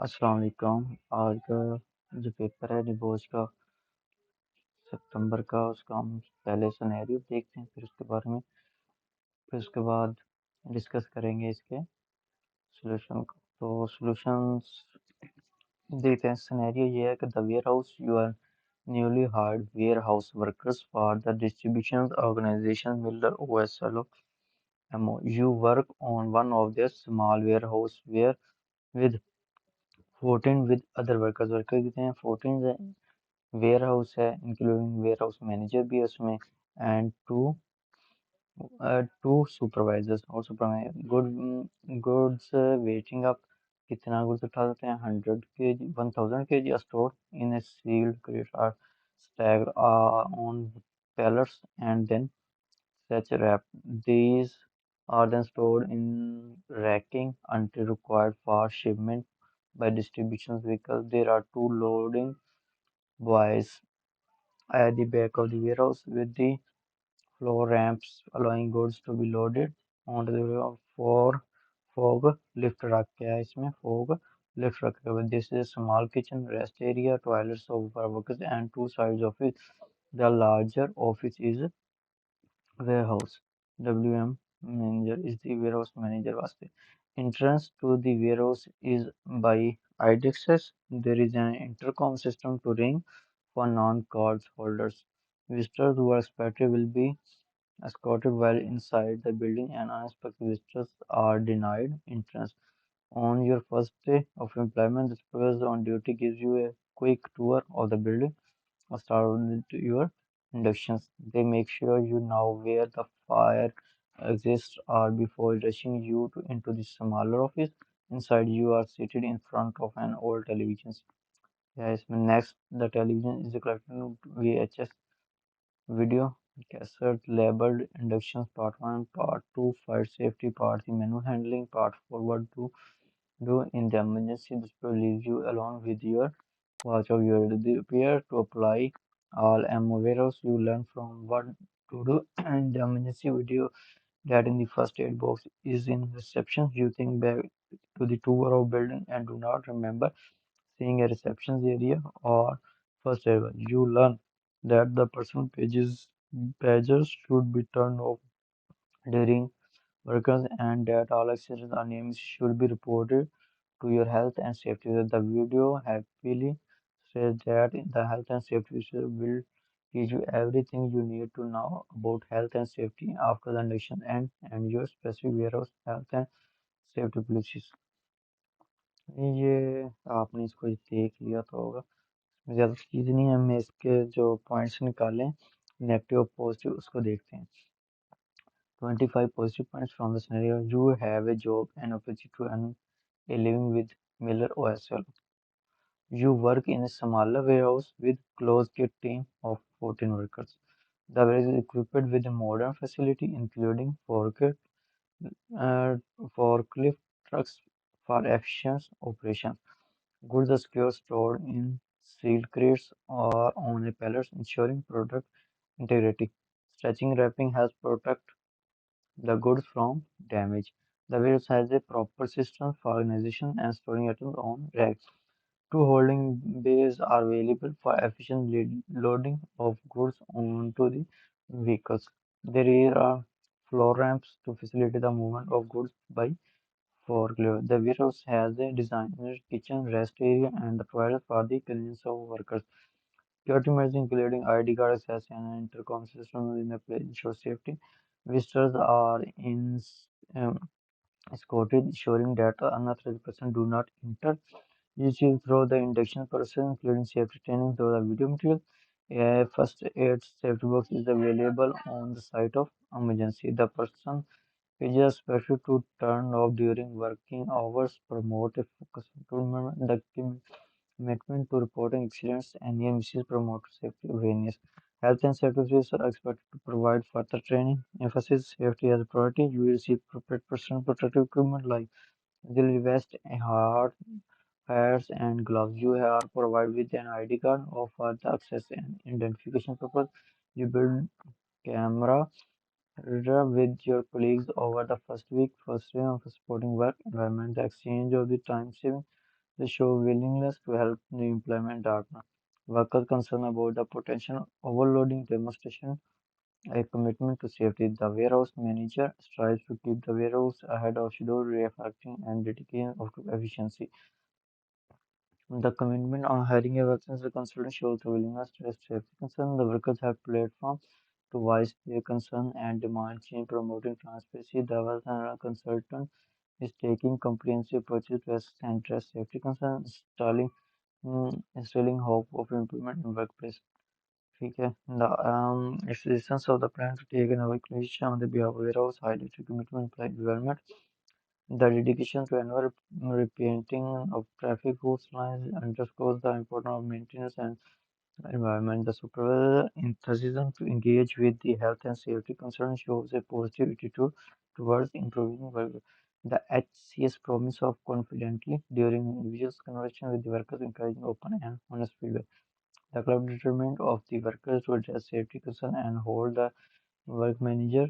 अस्सलाम वालेकुम। आज का जो पेपर है निबोश का सितंबर का, उसका हम पहले सिनेरियो देखते हैं, फिर उसके बाद डिस्कस करेंगे इसके सॉल्यूशन को। तो सॉल्यूशंस देखते हैं। सिनेरियो ये है कि the warehouse you are newly hired warehouse workers for the distribution organisation Miller OSLO MO. You work on one of their small warehouse where with 14 with other workers. Worker कितने हैं? 14 warehouse है, including warehouse manager भी है उसमें, and two supervisors और supervisor. Goods weighting up, कितना goods उठा सकते हैं? 100 kg, 1000 kg store in a sealed crate are stacked on pallets and then such wrap. These are then stored in racking until required for shipment by distribution vehicle. There are two loading boys at the back of the warehouse with the floor ramps allowing goods to be loaded onto the warehouse. For fog lift रखा है इसमें, fog lift रखा है. This is a small kitchen, rest area, toilets for workers and two sides of it. The larger office is warehouse. WM manager is the warehouse manager वास्ते. Entrance to the warehouse is by IDXS. There is an intercom system to ring for non-card holders. Visitors who are expected will be escorted while inside the building, and unexpected visitors are denied entrance. On your first day of employment, the supervisor on duty gives you a quick tour of the building or start with your inductions. They make sure you know where the fire exits are before rushing you into the smaller office. Inside, you are seated in front of an old television. Yes, next, the television is collected VHS video cassette labeled inductions part 1, part 2, fire safety, part 3, manual handling, part 4, what to do in the emergency. This will leave you alone with your watch of your appear to apply all ammo warehouse. You learn from what to do in the emergency video that in the first aid box is in reception. You think back to the tour of building and do not remember seeing a reception area or first aid. You learn that the personal pages should be turned off during workers and that all accidents or names should be reported to your health and safety. The video happily says that the health and safety officer will teach you everything you need to know about health and safety after the induction and your specific warehouse health and safety policies. ये आपने इसको देख लिया तो होगा, ज़्यादा चीज़ नहीं है। हमने इसके जो पॉइंट्स निकाले नेगेटिव और पॉजिटिव, उसको देखते हैं। 25 positive points from the scenario. You have a job and opportunity to earn a living with Miller OSL. You work in a smaller warehouse with close-knit team of 14 workers. The warehouse is equipped with a modern facility including uh, forklift trucks for efficient operation. Goods are secure stored in sealed crates or on a pallets, ensuring product integrity. Stretching wrapping helps protect the goods from damage. The warehouse has a proper system for organization and storing items on racks. Two holding bays are available for efficient loading of goods onto the vehicles. There are floor ramps to facilitate the movement of goods by forklift. The warehouse has a designated kitchen, rest area, and the toilet for the convenience of workers. Security measures including ID card access and intercom system in the place ensure safety. Visitors are um, escorted, ensuring that unauthorized persons do not enter. Usually through the induction process, including safety training through the video material. A first aid safety box is available on the site of emergency. The person is expected to turn off during working hours, promote a focus improvement, the commitment to reporting accidents and near misses promote safety awareness. Health and safety officers are expected to provide further training, emphasize safety as a priority. You will receive appropriate personal protective equipment like auxiliary vest, hard hats, and gloves. You are provided with an ID card or for the access and identification purpose. You build camera reader with your colleagues over the first week, first day of supporting work environment. The exchange of the time saving They show willingness to help the employment data. Workers concerned about the potential overloading demonstration a commitment to safety. The warehouse manager strives to keep the warehouse ahead of schedule, reflecting and dedication of efficiency. The commitment on hiring a workers consultant shows the willingness to address safety concerns. The workers have platform to voice their concern and demand change, promoting transparency. The worker consultant is taking comprehensive approaches to assess and address safety concerns, instilling hope of improvement in workplace. ठीक है the existence of the plan to take an evacuation on the behalf of warehouse highlighted commitment by development. The dedication to annual repainting of traffic routes lines underscores the importance of maintenance and environment. The supervisor enthusiasm to engage with the health and safety concerns shows a positive attitude towards improving work. The HCS promise of confidently during individuals conversation with the workers encouraging open and honest feedback. The club determined of the workers to address safety concerns and hold the work manager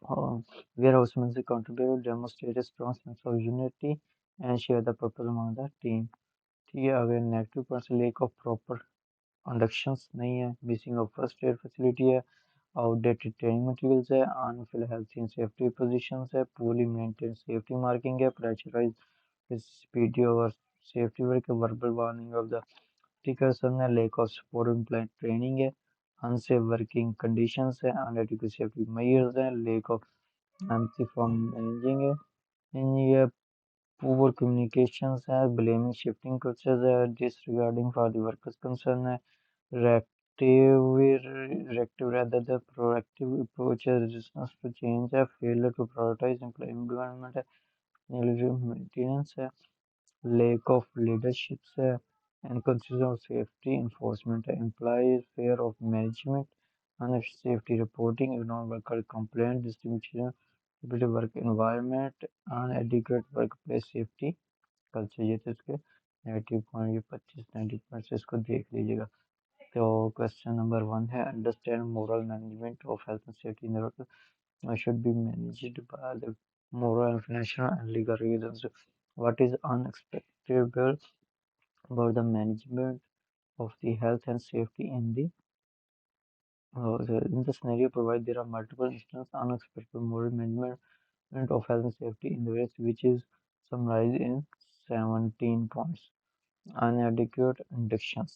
uh, warehouse manager accountable, demonstrate a strong sense of unity and share the purpose among the team. ठीक है अगर negative points lack of proper conditions नहीं है missing of first aid facility है outdated training materials है unfilled health and safety positions है पूरी maintain safety marking है pressurize speedy over safety work verbal warning of the Dickerson है lack of support employee training है unsafe working conditions है inadequate safety measures है lack of empathy from managing है and ये poor communications है blaming shifting cultures है disregarding for the workers concern है reactive reactive rather than proactive approach है resistance to change है failure to prioritize employee environment है negligent maintenance है lack of leadership and consists of safety enforcement implies fear of management, safety reporting, ignored worker complaint, distribution, abusive work environment, inadequate workplace safety culture ये तो इसके negative point ये 25 90 point से इसको देख लीजिएगा तो क्वेश्चन नंबर 1 है understand moral management of health and safety in the work should be managed by the moral and financial and legal reasons. What is unacceptable about the management of the health and safety in the scenario provided there are multiple instances unexpected moral management of health and safety in the West, which is summarized in 17 points. Inadequate inductions.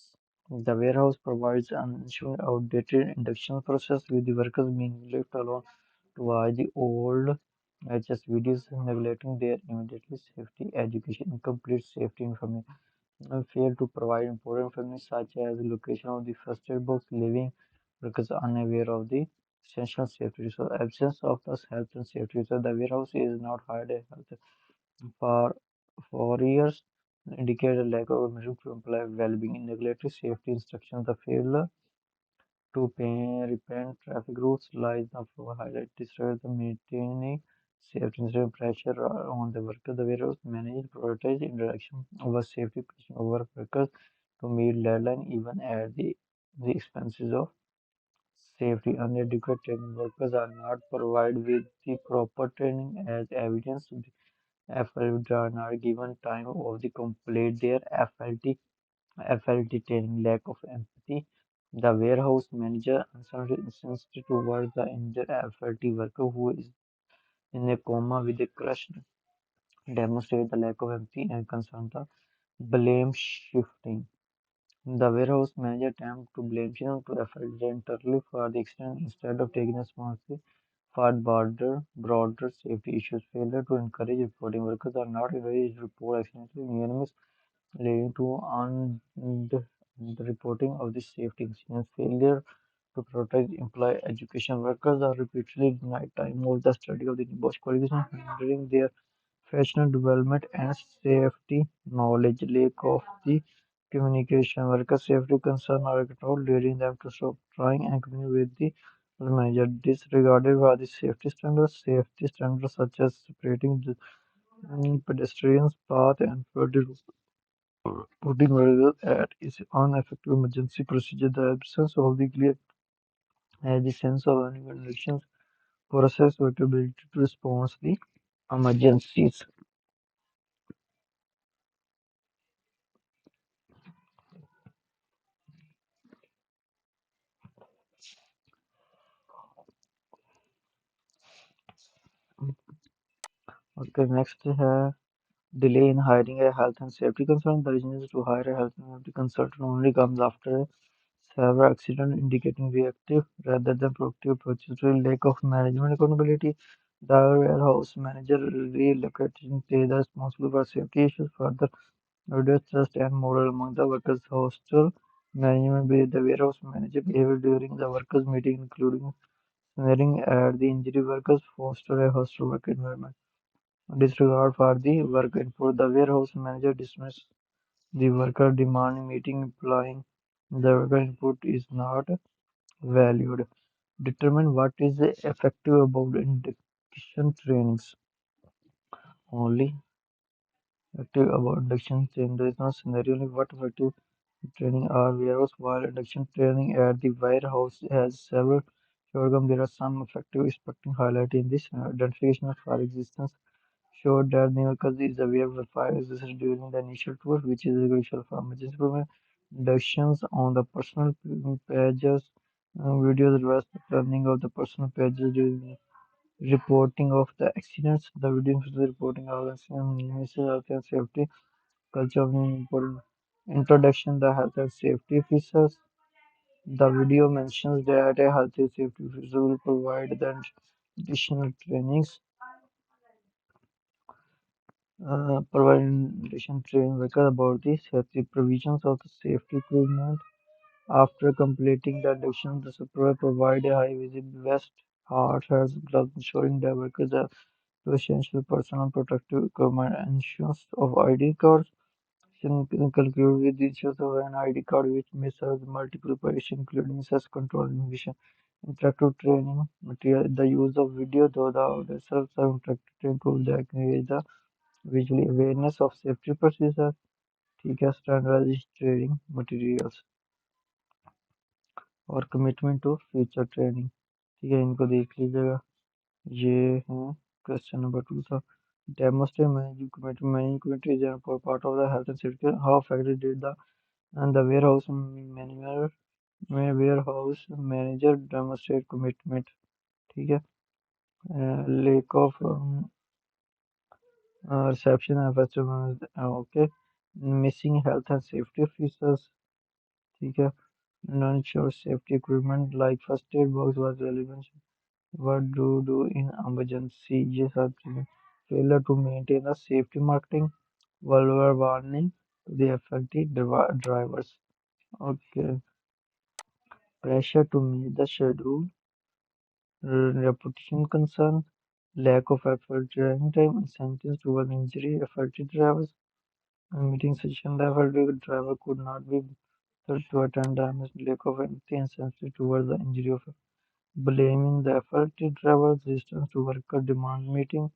The warehouse provides an ensured outdated induction process with the workers being left alone to watch the old HS videos neglecting their immediately safety education, incomplete safety information fail to provide important information such as the location of the first aid box, leaving workers unaware of the essential safety. So, absence of the health and safety. So, the warehouse is not hired a health for 4 years, indicate a lack of measure to employee well-being, neglected safety instructions, the failure to repent traffic routes lies the floor highlight destroys the maintaining safety instead pressure on the worker. The warehouse manager prioritize interaction over safety pushing over workers to meet deadline even at the expenses of safety. Unadequate training workers are not provided with the proper training as evidence. The FLT are not given time of the complete their FLT training, lack of empathy. The warehouse manager insensitive towards the injured FLT worker who is in a coma with a crushed demonstrate the lack of empathy and concern. The blame shifting. The warehouse manager attempt to blame him to FLT entirely for the accident instead of taking responsibility for broader safety issues. Failure to encourage reporting workers are not encouraged to report accidents near miss leading to the reporting of the safety incidents. Failure to protect employee education workers are repeatedly denied time of the study of the Nebosh qualification, hindering their professional development and safety knowledge. Lack of the communication worker safety concern are ignored, leading them to stop trying and communicate with the manager. Disregarded by the safety standards such as separating the pedestrians path and putting variables at is ineffective emergency procedure. The absence of the clear has the sense of elections process or ability to respond to the emergencies. Okay, next है delay in hiring a health and safety consultant. The reason to hire a health and safety consultant only comes after a severe accident, indicating reactive rather than proactive approaches to a lack of management accountability. The warehouse manager relocating is responsible for safety issues, further reduce trust and morale among the workers. Hostel management with the warehouse manager behavior during the workers' meeting, including sneering at the injury workers, foster a hostile work environment. Disregard for the work input. The warehouse manager dismissed the worker demand meeting, implying the worker input is not valued. Determine what is effective about induction trainings. Only effective about induction training. There is no scenario like what effective training are warehouse. While induction training at the warehouse has several shortcomings, there are some effective expecting highlight in this identification of fire existence. Showed that Neocause is aware of the fire existed during the initial tour, which is crucial for emergency preparedness. Inductions on the personal pages, videos address the planning of the personal pages during reporting of the accidents, the videos of the reporting of the accident, message health and safety, culture of important introduction, the health and safety officers. The video mentions that a health and safety officer will provide the additional trainings providing training workers about the safety provisions of the safety equipment. After completing the induction, the supervisor provide a high visible vest, hard hats, gloves, ensuring that workers have the essential personal protective equipment and issuance of ID cards. Can conclude with the issues of an ID card which may serve multiple purposes, including access control and vision. Interactive training material. The use of video, though the self-serve interactive training tools that engage the visually awareness of safety procedures, ठीक है standardized training materials और commitment to future training ठीक है इनको देख लीजिएगा ये है क्वेश्चन नंबर 2 था demonstrate management is an important part of the health and safety how effectively did the and the manager warehouse manager demonstrate commitment ठीक है lack of reception and festival okay missing health and safety officers ठीक है non-sure safety equipment like first aid box was relevant. What do in emergency? ये सब चीजें. Failure to maintain the safety marketing, vulnerable warning to the affected drivers. Okay. Pressure to meet the schedule, reputation concern, lack of effort driving time, incentives toward injury affected drivers. A meeting session the affected driver could not be bothered to attend damage, lack of empathy and sensitivity towards the injury of blaming the affected driver, resistance to worker demand meeting,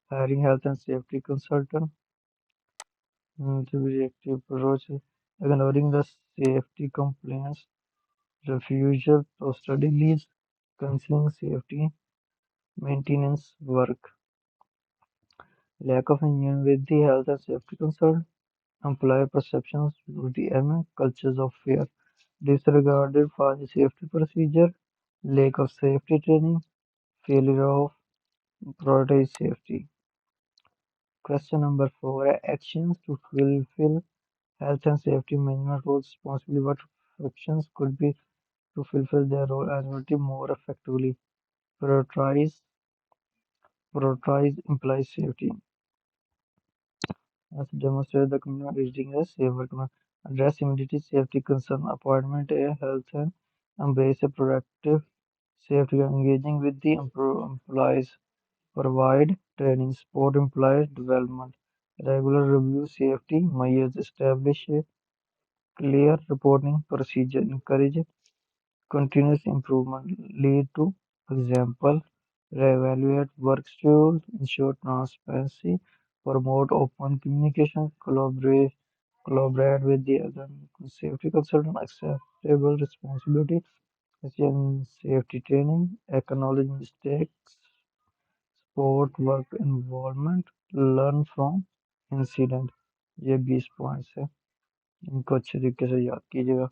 hiring health and safety consultant, to reactive approach, ignoring the safety complaints, refusal to study leaves, cancelling safety maintenance work, lack of union with the health and safety concern, employer perceptions of the and cultures of fear, disregarded for the safety procedure, lack of safety training, failure of prioritize safety. Question number 4. Actions to fulfill health and safety management roles responsibly. What actions could be to fulfill their role and duty more effectively? Prioritize, prioritize employee safety. As demonstrate the community reaching a safe workplace. Address immediate safety concern. Appointment a health and embrace a proactive safety engaging with the employees. Provide training, support employee development. Regular review safety measures. Establish a clear reporting procedure. Encourage continuous improvement. Lead to example. Reevaluate work schedule. Ensure transparency. Promote open communication. Collaborate with the other safety consultant. Acceptable responsibility. Such as safety training. Acknowledge mistakes. Support work involvement. Learn from incident ये 20 points है इनको अच्छे तरीके से याद कीजिएगा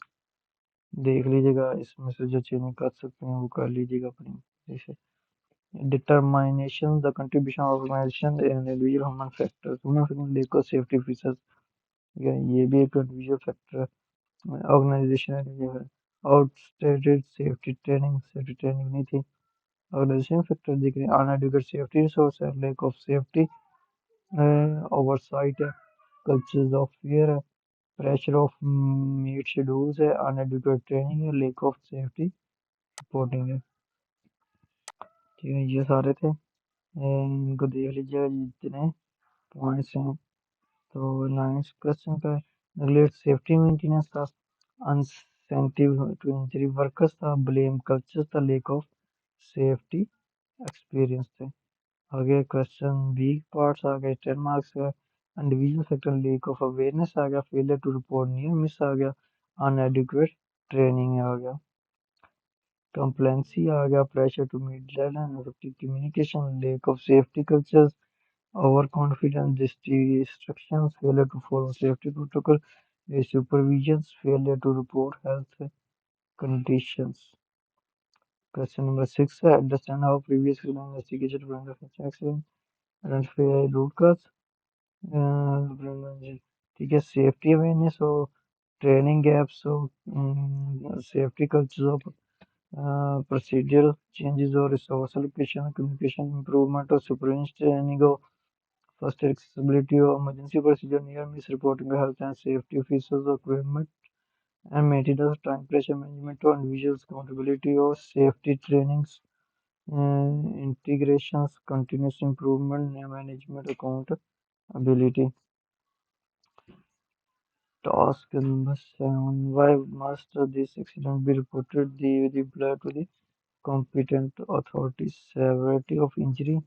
देख लीजिएगा इसमें से जो चीज़ें कर सकते हैं वो कर लीजिएगा अपनी जैसे Determination, the contribution of organization and individual human factors. Human factor lack of safety features, ये भी एक individual factor है. Organization जो है outdated safety training नहीं थी. Organization factor दिख रहे हैं inadequate safety resource है, lack of safety oversight है, cultures of fear है, pressure of meet schedules है, inadequate training है, lack of safety reporting है. ठीक है, ये सारे थे. इनको देख लीजिएगा जितने पॉइंट्स हैं. तो 9th क्वेश्चन का नेगलेक्ट सेफ्टी मेंटेनेंस था, इंसेंटिव टू इंजरी वर्कर्स था, ब्लेम कल्चर था, लेक ऑफ सेफ्टी एक्सपीरियंस थे. आगे क्वेश्चन बी पार्ट्स आ गए 10 मार्क्स का. Individual factor lack of awareness आ गया, failure to report near miss आ गया, अनएडिक्वेट ट्रेनिंग आ गया, कंप्लेंसी आ गया, pressure to meet deadline, effective communication, lack of safety cultures, overconfidence, distractions, failure to follow safety protocol, supervisions, failure to report health conditions. Question number 6 है understand how previous criminal investigation prevent the future accident, identify root cause. ठीक है, safety awareness हो, training gaps हो, safety cultures हो, procedural changes or resource allocation, communication improvement or supervision training हो, first aid accessibility or emergency procedure near miss reporting of health and safety officers or equipment and maintenance, time pressure management or individuals accountability or safety trainings, integrations, continuous improvement, management accountability. Task number 7. Why must this accident be reported the employer to the competent authorities? Severity of injury,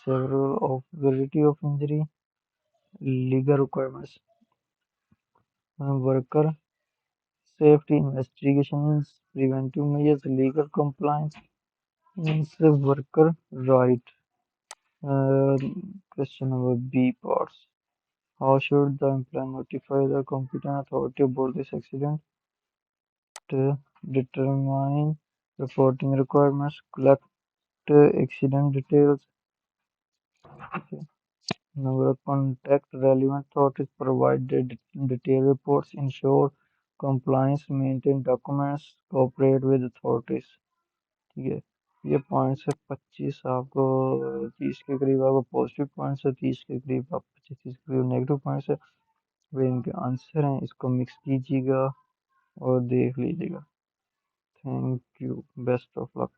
several of severity of injury, legal requirements, worker safety investigations, preventive measures, legal compliance, means worker right. Uh, Question number B parts. How should the employer notify the competent authority about this accident? To determine reporting requirements, collect accident details. Okay. Number contact relevant authorities, provide detailed reports, ensure compliance, maintain documents, cooperate with authorities. ठीक है, ये points है 25 आपको 30 के करीब आपको positive points है, 30 के करीब आप 25-30 के करीब नेगेटिव पॉइंट्स है. वे इनके आंसर हैं, इसको मिक्स कीजिएगा और देख लीजिएगा. Thank you, best of luck.